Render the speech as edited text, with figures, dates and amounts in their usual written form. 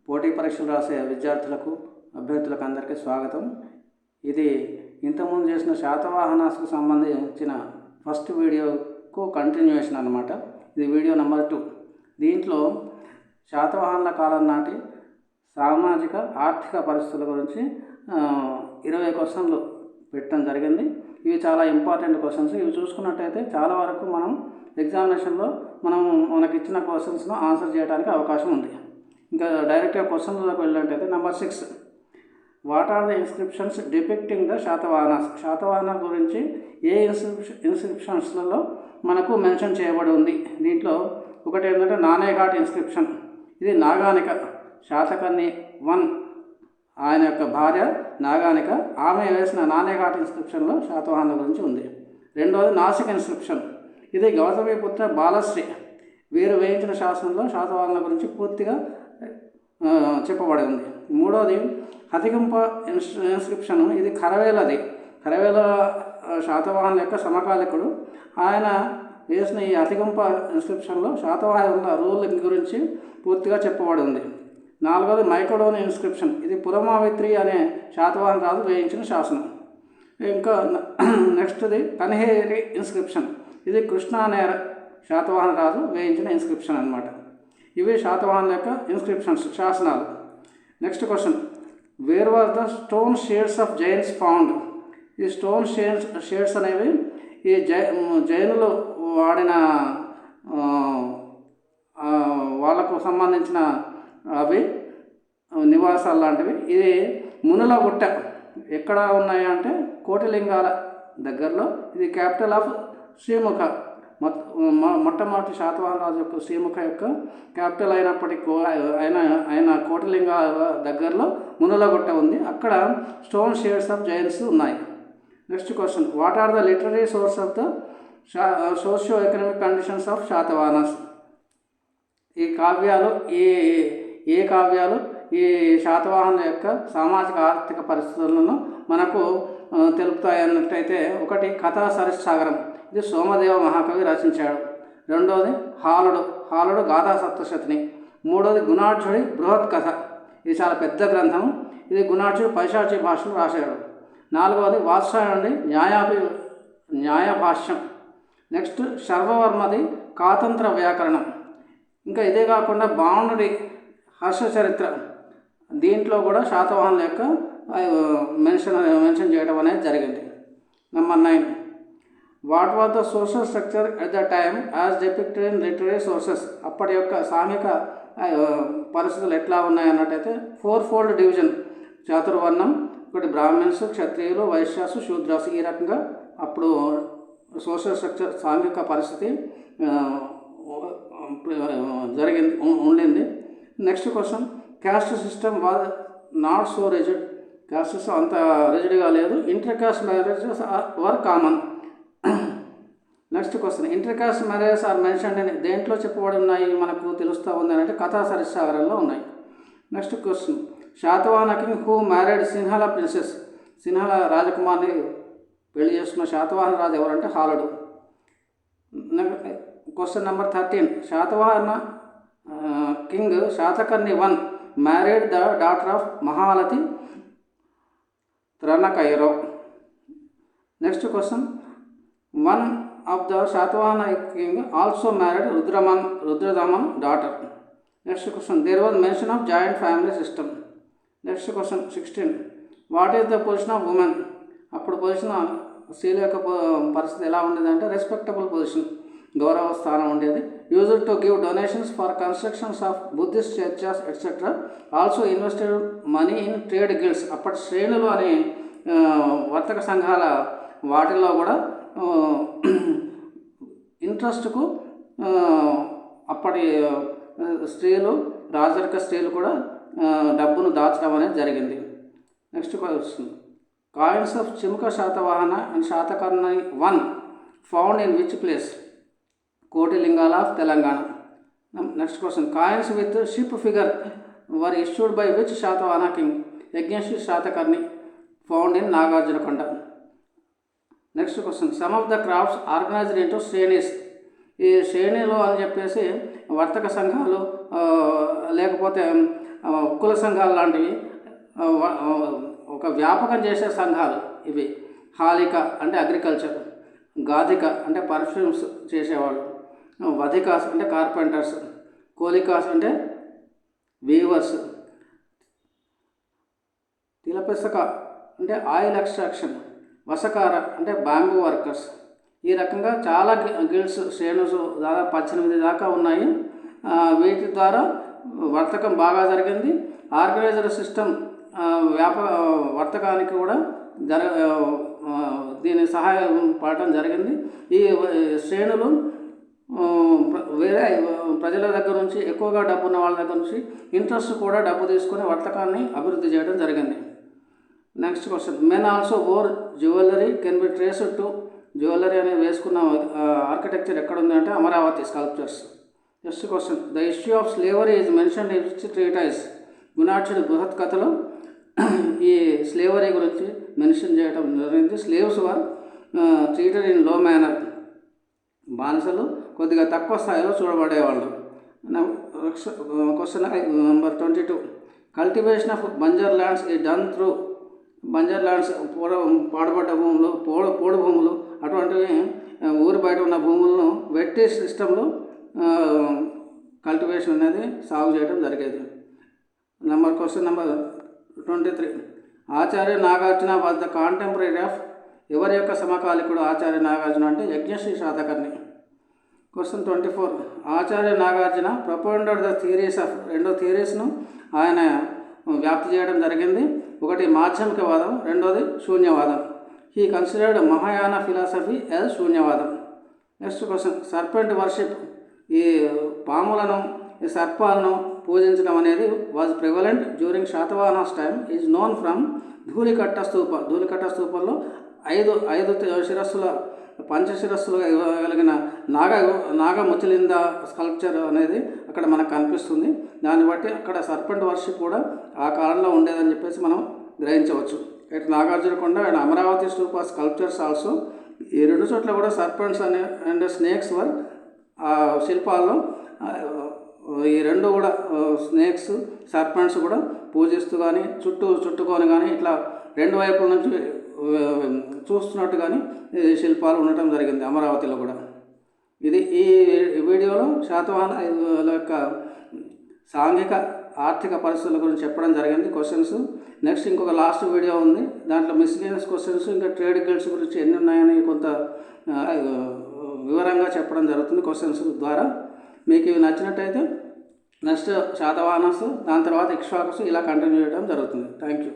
పోటీ పరీక్షలు రాసే విద్యార్థులకు అభ్యర్థులకు అందరికీ స్వాగతం. ఇది ఇంతకుముందు చేసిన శాతవాహనాలకు సంబంధించిన ఫస్ట్ వీడియోకు కంటిన్యూషన్ అన్నమాట. ఇది వీడియో నెంబర్ 2. దీంట్లో శాతవాహనుల కాలం నాటి సామాజిక ఆర్థిక పరిస్థితుల గురించి 20 క్వశ్చన్లు పెట్టడం జరిగింది. ఇవి చాలా ఇంపార్టెంట్ క్వశ్చన్స్. ఇవి చూసుకున్నట్టయితే చాలా వరకు మనం ఎగ్జామినేషన్లో మనకి ఇచ్చిన క్వశ్చన్స్ను ఆన్సర్ చేయడానికి అవకాశం ఉంది. ఇంకా డైరెక్ట్గా క్వశ్చన్లోకి వెళ్ళినట్టయితే number 6, what are the inscriptions depicting the Satavahanas? Satavahana గురించి ఏ ఇన్స్క్రిప్షన్స్లలో మనకు మెన్షన్ చేయబడి ఉంది? దీంట్లో ఒకటి ఏంటంటే నానేఘాట్ ఇన్స్క్రిప్షన్. ఇది నాగానిక శాతకర్ణి 1 ఆయన యొక్క భార్య నాగానిక, ఆమె వేసిన నానేఘాట్ ఇన్స్క్రిప్షన్లో శాతవాహనుల గురించి ఉంది. రెండవది నాసిక్ ఇన్స్క్రిప్షన్. ఇది గౌతమిపుత్ర బాలశ్రీ వీరు వేయించిన శాసనంలో శాతవాహనుల గురించి పూర్తిగా చెప్పబడి ఉంది. మూడవది హతిగుంప ఇన్స్క్రిప్షన్. ఇది ఖరవేలది. ఖరవేల శాతవాహనుల యొక్క సమకాలికుడు. ఆయన వేసిన ఈ హతిగుంప ఇన్స్క్రిప్షన్లో శాతవాహనుల రూల్ గురించి పూర్తిగా చెప్పబడి ఉంది. నాలుగవది మైకోడోని ఇన్స్క్రిప్షన్. ఇది పురమావిత్రి అనే శాతవాహన రాజు వేయించిన శాసనం. ఇంకా నెక్స్ట్ది కన్హేరి ఇన్స్క్రిప్షన్. ఇది కృష్ణ అనే శాతవాహన రాజు వేయించిన ఇన్స్క్రిప్షన్ అన్నమాట. ఇవి శాతవాహనుల యొక్క ఇన్స్క్రిప్షన్స్, శాసనాలు. Next question, where was the stone shades of Jains found? ఈ స్టోన్ షేడ్స్ అనేవి ఈ జైనులు వాడిన వాళ్ళకు సంబంధించిన అవి నివాసాలు లాంటివి. ఇది మునుల గుట్ట ఎక్కడ ఉన్నాయి అంటే కోటిలింగాల దగ్గరలో. ఇది క్యాపిటల్ ఆఫ్ శ్రీముఖ. మొట్టమొదటి శాతవాహన రాజు యొక్క శ్రీముఖ యొక్క క్యాపిటల్ అయినప్పటికీ ఆయన కోటిలింగాల దగ్గరలో మునులగుట్ట ఉంది. అక్కడ స్టోన్ షేడ్స్ ఆఫ్ జైన్స్ ఉన్నాయి. Next question, what are the literary source of the socio economic conditions of Satavahanas? ఈ కావ్యాలు ఏ కావ్యాలు ఈ శాతవాహనుల యొక్క సామాజిక ఆర్థిక పరిస్థితులను మనకు తెలుపుతాయి అన్నట్టయితే, ఒకటి కథా సరిస్సాగరం. ఇది సోమదేవ మహాకవి రచించాడు. రెండవది హాలుడు గాథా సప్తశతిని. మూడవది గుణాఢ్యుడి బృహత్ కథ. ఇది చాలా పెద్ద గ్రంథం. ఇది గుణాఢ్యుడు పైశాచీ భాషలో రాశాడు. నాలుగవది వాత్సాయనుడి న్యాయభాష్యం. నెక్స్ట్ శర్వవర్మది కాతంత్ర వ్యాకరణం. ఇంకా ఇదే కాకుండా బాణుడి హర్షచరిత్ర. దీంట్లో కూడా శాతవాహనుల యొక్క మెన్షన్ చేయడం అనేది జరిగింది. Number 9, what was the social structure at the time as depicted in literary sources? అప్పటి యొక్క సాంఘిక పరిస్థితులు ఎట్లా ఉన్నాయన్నట్టయితే 4-fold డివిజన్. చాతుర్వర్ణం, ఒకటి బ్రాహ్మణ్స్, క్షత్రియులు, వైశ్యాసు, శూద్రాసు. ఈ రకంగా అప్పుడు సోషల్ స్ట్రక్చర్ సాంఘిక పరిస్థితి ఉండింది. Next question, caste system was not so rigid. Caste system అంత రిజిడ్గా లేదు. Inter caste marriages were common. Next question, inter caste marriages are mentioned అని దేంట్లో చెప్పబడి ఉన్నాయి మనకు తెలుస్తూ ఉంది అంటే కథా సరిస్సాగరంలో ఉన్నాయి. Next question, Satavahana king who married Sinhala princess? Sinhala రాజకుమార్ని పెళ్లి చేసుకున్న శాతవాహన రాజు ఎవరంటే హాలుడు. Question number 13, Satavahana king Satakarni 1 married the daughter of Maharathi Tranakayiro. Next question, one of the Satavahana king also married Rudradaman daughter. Next question, there was mention of joint family system. Next question 16, what is the position of women? అప్పుడు position స్త్రీల యొక్క పరిస్థితి ఎలా ఉండేది అంటే respectable position, గౌరవ స్థానం ఉండేది. Used to give donations for constructions of Buddhist churches etcetera. Also invested money in trade guilds. అప్పటి శ్రేణులు అనే వర్తక సంఘాల వాటిల్లో కూడా ఇంట్రెస్ట్కు అప్పటి స్త్రీలు, రాజరిక స్త్రీలు కూడా డబ్బును దాచడం అనేది జరిగింది. Next question, coins of Chimuka Satavahana and Satakarni 1 found in which place? Kotilingala of Telangana. Next question, coins with ship figure were issued by which Satavahana king against Satakarni? Found in Nagarjunakonda. Next question, some of the crafts organised into shrenis. ఈ శ్రేణిలో అని చెప్పేసి వర్తక సంఘాలు లేకపోతే కుల సంఘాలు లాంటివి, ఒక వ్యాపకం చేసే సంఘాలు ఇవి. హాలిక అంటే అగ్రికల్చర్, గాధిక అంటే పర్ఫ్యూమ్స్ చేసేవాళ్ళు, వధికాస్ అంటే కార్పెంటర్స్, కోలికాస్ అంటే వీవర్స్, తిలపిసక అంటే ఆయిల్ ఎక్స్ట్రాక్షన్, వసకార అంటే బ్యాంబూ వర్కర్స్. ఈ రకంగా చాలా గిల్డ్స్ శ్రేణులు దాదాపు 18 దాకా ఉన్నాయి. వీటి ద్వారా వర్తకం బాగా జరిగింది. ఆర్గనైజర్ సిస్టమ్ వర్తకానికి కూడా దీని సహాయం పడటం జరిగింది. ఈ శ్రేణులు వేరే ప్రజల దగ్గర నుంచి, ఎక్కువగా డబ్బు ఉన్న వాళ్ళ దగ్గర నుంచి ఇంట్రెస్ట్ కూడా డబ్బు తీసుకుని వర్తకాన్ని అభివృద్ధి చేయడం జరిగింది. Next question, men also wore jewellery can be traced to. Jewellery అనేది వేసుకున్న ఆర్కిటెక్చర్ ఎక్కడ ఉంది అంటే Amaravati sculptures. Next question, the issue of slavery is mentioned in which treatise. గుణాఢ్యుడి బృహత్ కథలో ఈ స్లేవరీ గురించి మెన్షన్ చేయడం జరిగింది. Slaves were treated in low manner. బానిసలు కొద్దిగా తక్కువ స్థాయిలో చూడబడేవాళ్ళు. Question number 22, cultivation of banjar lands is done through. Banjar lands పాడుపడ్డ భూములు, పోడు భూములు, అటువంటివి ఊరు బయట ఉన్న భూములను వెట్టి సిస్టంలో కల్టివేషన్ అనేది సాగు చేయడం జరిగేది. Question number 23, Acharya Nagarjuna was the contemporary of. ఎవరి యొక్క సమకాలికుడు ఆచార్య నాగార్జున అంటే Yajnashri Satakarni. Question 24, Acharya Nagarjuna propounded the theories of. 2 థియరీస్ను ఆయన వ్యాప్తి చేయడం జరిగింది. ఒకటి మాధ్యమికవాదం, రెండోది శూన్యవాదం. He considered Mahayana philosophy as శూన్యవాదం. Next question, serpent worship. ఈ పాములను, ఈ సర్పాలను పూజించడం అనేది was prevalent during Satavahanas time. Is known from Dhulikatta stupa. Dhulikatta స్తూపంలో 5 శిరస్సుల, పంచశిరస్సులు కలిగిన నాగముచిలింద స్కల్ప్చర్ అనేది అక్కడ మనకు కనిపిస్తుంది. దాన్ని బట్టి అక్కడ సర్పెంట్ వర్షిప్ కూడా ఆ కాలంలో ఉండేదని చెప్పేసి మనం గ్రహించవచ్చు. ఇటు Nagarjunakonda and Amaravati stupa sculptures also. ఈ 2 చోట్ల కూడా సర్పెంట్స్ అండ్ స్నేక్స్ వర్ శిల్పాల్లో. ఈ 2 కూడా స్నేక్స్, సర్పెంట్స్ కూడా పూజిస్తూ కానీ, చుట్టుకొని కానీ ఇట్లా 2 వైపుల నుంచి చూస్తున్నట్టు కానీ శిల్పాలు ఉండటం జరిగింది అమరావతిలో కూడా. ఇది ఈ వీడియోలో శాతవాహనుల యొక్క సాంఘిక ఆర్థిక పరిస్థితుల గురించి చెప్పడం జరిగింది, క్వశ్చన్స్. నెక్స్ట్ ఇంకొక లాస్ట్ వీడియో ఉంది, దాంట్లో మిస్లీనియస్ క్వశ్చన్స్, ఇంకా ట్రేడ్ గిల్డ్స్ గురించి ఎన్ని ఉన్నాయని కొంత వివరంగా చెప్పడం జరుగుతుంది క్వశ్చన్స్ ద్వారా. మీకు ఇవి నచ్చినట్టయితే నెక్స్ట్ శాతవాహనస్, దాని తర్వాత ఇక్ష్వాకుస్, ఇలా కంటిన్యూ చేయడం జరుగుతుంది. Thank you.